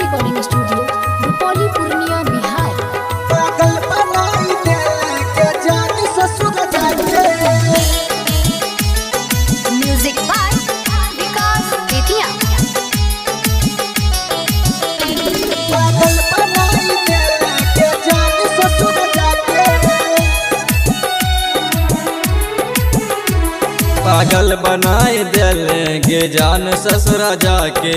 Recording studio Rupauli Purnia Bihar. पागल बनाई दिल के जान ससुर जाके। म्यूजिक बाय विकास बेतिया। पागल बनाई दिल के जान ससुर जाके। पागल बनाए दिल गे जान ससुरा जाके।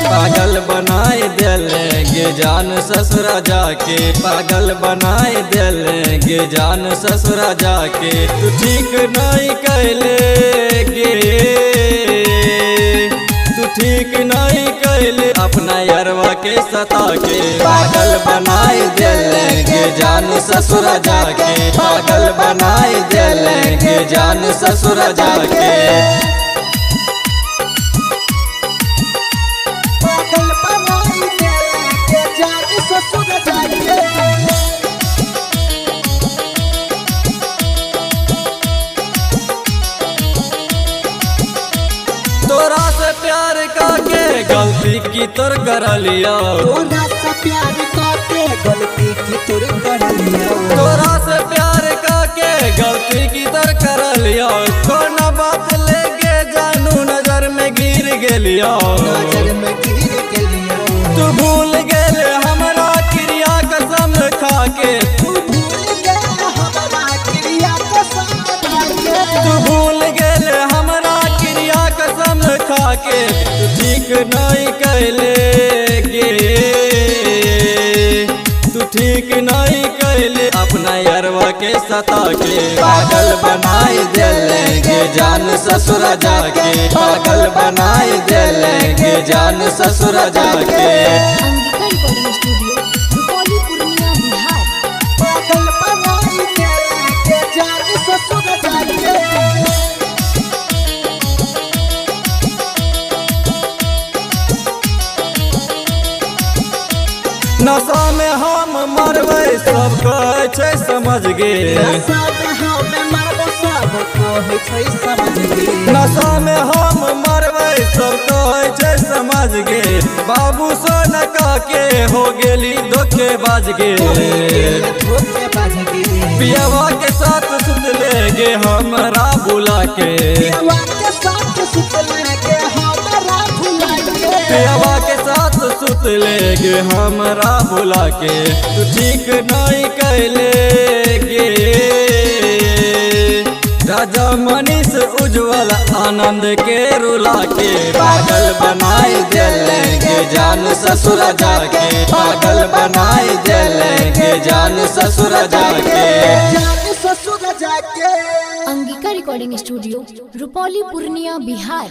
पागल बनाई दिल के जान ससुर जाके। पागल बनाए दिल गे जान ससुरा जाके। तू ठीक नहीं कैले गे, तू ठीक नहीं कैले अपना यारवा के सता के। पागल बनाए दिल गे जान ससुरा जाके। पागल बनाए दिल गे जान ससुरा जाके। पागल बनाई दिल के जान ससुर जाके। तोरा से प्यार काके गलती की तोर कर लिया। तोरा से प्यार काके गलती की तोर कर लिया। तोरा से प्यार काके गलती की तोर कर लिया। कौन बात लेके जानू नजर में गिर गेलिया। नजर में गिर गेलिया। तू भूल गेले हमरा क्रिया कसम खा के। तू भूल गया हमारा क्रिया कसम खाके। तू भूल गेले हमरा क्रिया कसम खा के। तू ठीक नहीं कैले गे, तू ठीक नहीं कैले अपना यारवा के सता के। पागल बनाए दिल गे जान ससुरा जाके। पागल बनाए दिल गे जान ससुरा जाके। Angika recording studio Rupauli Purnia Bihar. पागल बनाई दिल के जान ससुर जाके। नशा में हम मरबै सब कहै छै समझ गे। नशा में हम मरबो सब कहै छै समझ गे। नशा में हम मरबै सब कहै छै समझ गे। बाबू सोनका के हो गेली धोखेबाज गे। धोखेबाज गे। पियवा के साथ सुतले गे हमरा बुला के। पियवा के साथ सुतले गे हमरा भुला के। पियवा के साथ सुतले गे हमरा बुला के। तू ठीक नहीं कैले गे राजा मनीष उज्जवल आनंद के रुला के। पागल बनाए दिल गे जान ससुरा जाके। पागल बनाए दिल गे जान ससुरा जाके। जान ससुर जाके। Angika recording studio Rupauli Purnia Bihar.